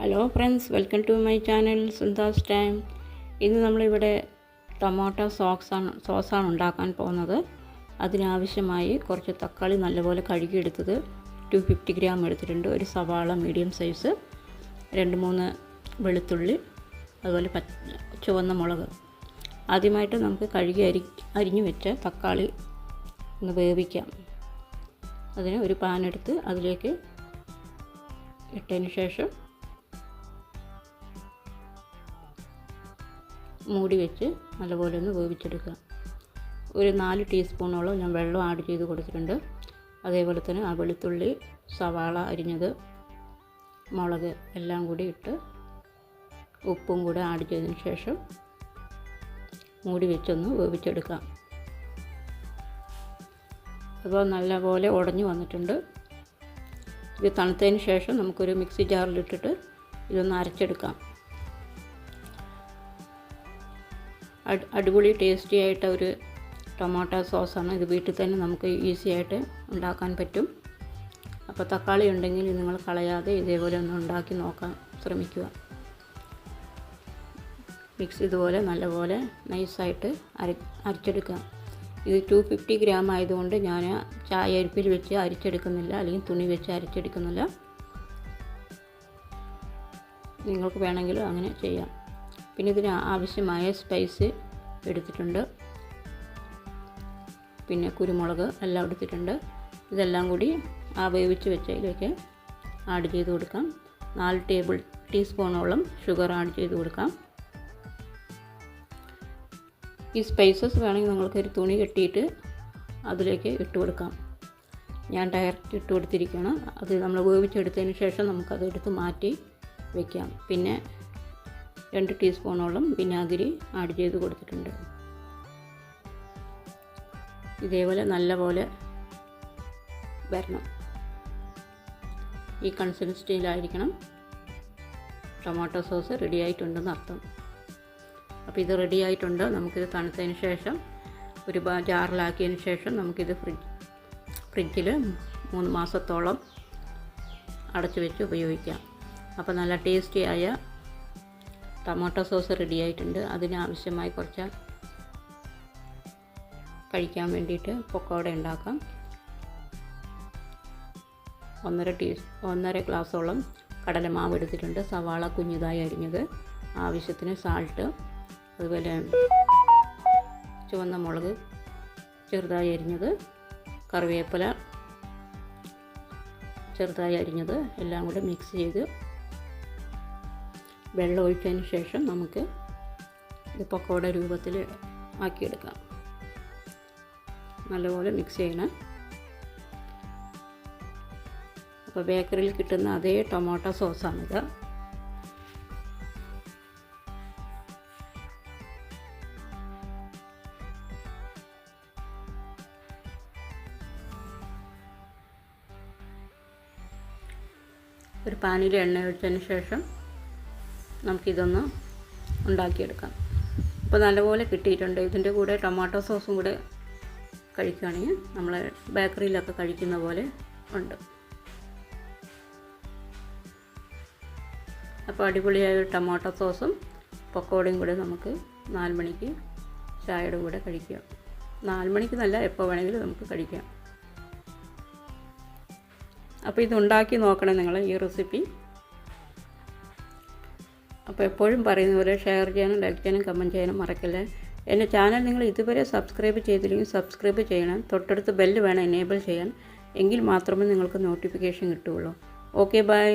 Hello friends, welcome to my channel Sundas time. ഇന്ന് നമ്മളിവിടെ tomato സോസാണ് ഉണ്ടാക്കാൻ പോകുന്നത്. അതിനാവശ്യമായി കുറച്ച് തക്കാളി നല്ലപോലെ കഴുകിയെടുത്തത് 250 ഗ്രാം എടുത്തിട്ടുണ്ട്. ഒരു സവാള മീഡിയം സൈസ്, 2-3 വെളുത്തുള്ളി, അതുപോലെ ചുവന്ന മുളക്. ആദ്യമായിട്ട് നമുക്ക് കഴുകി അരിഞ്ഞു വെച്ച തക്കാളി ഒന്ന് വേവിക്കാം. അതിന് ഒരു പാൻ എടുത്ത് അതിലേക്ക് ഇട്ടതിന് ശേഷം മൂടി വെച്ച് നല്ലപോലെ ഒന്ന് വേവിച്ചെടുക്കുക. ഒരു 4 ടീസ്പൂണോളം ഞാൻ വെള്ളം ആഡ് ചെയ്ത് കൊടുത്തിട്ടുണ്ട്. അതേപോലെ തന്നെ ആ വെളുത്തുള്ളി, സവാള അരിഞ്ഞത്, മുളക് എല്ലാം കൂടി ഇട്ട് ഉപ്പും കൂടെ ആഡ് ചെയ്തതിന് ശേഷം മൂടി വെച്ചൊന്ന് വേവിച്ചെടുക്കാം. അപ്പോൾ നല്ലപോലെ ഉടഞ്ഞു വന്നിട്ടുണ്ട്. ഇത് തണുത്തതിന് ശേഷം നമുക്കൊരു മിക്സി ജാറിലിട്ടിട്ട് ഇതൊന്ന് അരച്ചെടുക്കാം. അടിപൊളി ടേസ്റ്റി ആയിട്ട് ഒരു ടൊമാറ്റോ സോസാണ്. ഇത് വീട്ടിൽ തന്നെ നമുക്ക് ഈസി ആയിട്ട് ഉണ്ടാക്കാൻ പറ്റും. അപ്പോൾ തക്കാളി ഉണ്ടെങ്കിൽ നിങ്ങൾ കളയാതെ ഇതേപോലെ ഒന്ന് ഉണ്ടാക്കി നോക്കാൻ ശ്രമിക്കുക. മിക്സ് ഇതുപോലെ നല്ലപോലെ നൈസായിട്ട് അരച്ചെടുക്കുക. ഇത് 250 ഗ്രാം ആയതുകൊണ്ട് ഞാൻ ചായ അരിപ്പിൽ വെച്ച് അരിച്ചെടുക്കുന്നില്ല, അല്ലെങ്കിൽ തുണി വെച്ച് അരച്ചെടുക്കുന്നില്ല. നിങ്ങൾക്ക് വേണമെങ്കിൽ അങ്ങനെ ചെയ്യാം. പിന്നെ ഇതിന് ആവശ്യമായ സ്പൈസ് എടുത്തിട്ടുണ്ട്, പിന്നെ കുരുമുളക് എല്ലാം എടുത്തിട്ടുണ്ട്. ഇതെല്ലാം കൂടി ആ വേവിച്ച് വെച്ചതിലേക്ക് ആഡ് ചെയ്ത് കൊടുക്കാം. 4 ടേബിൾ ടീസ്പൂണോളം ഷുഗർ ആഡ് ചെയ്ത് കൊടുക്കാം. ഈ സ്പൈസസ് വേണമെങ്കിൽ നിങ്ങൾക്കൊരു തുണി കെട്ടിയിട്ട് അതിലേക്ക് ഇട്ട് കൊടുക്കാം. ഞാൻ ഡയറക്റ്റ് ഇട്ട് കൊടുത്തിരിക്കുകയാണ്. അത് നമ്മൾ വേവിച്ചെടുത്തതിന് ശേഷം നമുക്കത് എടുത്ത് മാറ്റി വയ്ക്കാം. പിന്നെ 2 ടീസ്പൂണോളം വിനാഗിരി ആഡ് ചെയ്ത് കൊടുത്തിട്ടുണ്ട്. ഇതേപോലെ നല്ലപോലെ വരണം. ഈ കൺസിസ്റ്റൻസിയിലായിരിക്കണം ടൊമാറ്റോ സോസ് റെഡി ആയിട്ടുണ്ടെന്ന് അർത്ഥം. അപ്പോൾ ഇത് റെഡി ആയിട്ടുണ്ട്. നമുക്കിത് തണുത്തതിന് ശേഷം ഒരു ജാറിലാക്കിയതിന് ശേഷം നമുക്കിത് ഫ്രിഡ്ജിൽ 3 മാസത്തോളം അടച്ചു വെച്ച് ഉപയോഗിക്കാം. അപ്പോൾ നല്ല ടേസ്റ്റിയായ ടൊമാറ്റോ സോസ് റെഡി ആയിട്ടുണ്ട്. അതിനാവശ്യമായി കുറച്ച് കഴിക്കാൻ വേണ്ടിയിട്ട് പക്കോട ഉണ്ടാക്കാം. 1.5 ഗ്ലാസോളം കടലമാവ് എടുത്തിട്ടുണ്ട്. സവാള കുഞ്ഞിതായി അരിഞ്ഞത്, ആവശ്യത്തിന് സാൾട്ട്, അതുപോലെ ചുവന്ന മുളക് ചെറുതായി അരിഞ്ഞത്, കറിവേപ്പില ചെറുതായി അരിഞ്ഞത് എല്ലാം കൂടെ മിക്സ് ചെയ്ത് വെള്ളം ഒഴിച്ചതിന് ശേഷം നമുക്ക് ഇത് പക്കോട രൂപത്തിൽ ആക്കിയെടുക്കാം. നല്ലപോലെ മിക്സ് ചെയ്യണം. അപ്പോൾ ബേക്കറിയിൽ കിട്ടുന്ന അതേ ടൊമാറ്റോ സോസാണിത്. ഒരു പാനിൽ എണ്ണ ഒഴിച്ചതിന് ശേഷം നമുക്കിതൊന്ന് ഉണ്ടാക്കിയെടുക്കാം. അപ്പോൾ നല്ലപോലെ കിട്ടിയിട്ടുണ്ട്. ഇതിൻ്റെ കൂടെ ടൊമാറ്റോ സോസും കൂടെ കഴിക്കുകയാണെങ്കിൽ നമ്മൾ ബേക്കറിയിലൊക്കെ കഴിക്കുന്ന പോലെ ഉണ്ട്. അപ്പോൾ അടിപൊളിയായ ടൊമാറ്റോ സോസും പക്കോടയും കൂടെ നമുക്ക് 4 മണിക്ക് ചായയുടെ കൂടെ കഴിക്കാം. 4 മണിക്ക് നല്ല, എപ്പോൾ വേണമെങ്കിലും നമുക്ക് കഴിക്കാം. അപ്പോൾ ഇതുണ്ടാക്കി നോക്കണം നിങ്ങൾ ഈ റെസിപ്പി. അപ്പോൾ എപ്പോഴും പറയുന്ന പോലെ ഷെയർ ചെയ്യാനും ലൈക്ക് ചെയ്യാനും കമൻറ്റ് ചെയ്യാനും മറക്കല്ലേ. എൻ്റെ ചാനൽ നിങ്ങൾ ഇതുവരെ സബ്സ്ക്രൈബ് ചെയ്തില്ലെങ്കിൽ സബ്സ്ക്രൈബ് ചെയ്യണം. തൊട്ടടുത്ത് ബെല്ല് വേണം എനേബിൾ ചെയ്യാൻ. എങ്കിൽ മാത്രമേ നിങ്ങൾക്ക് നോട്ടിഫിക്കേഷൻ കിട്ടുകയുള്ളൂ. Okay, by.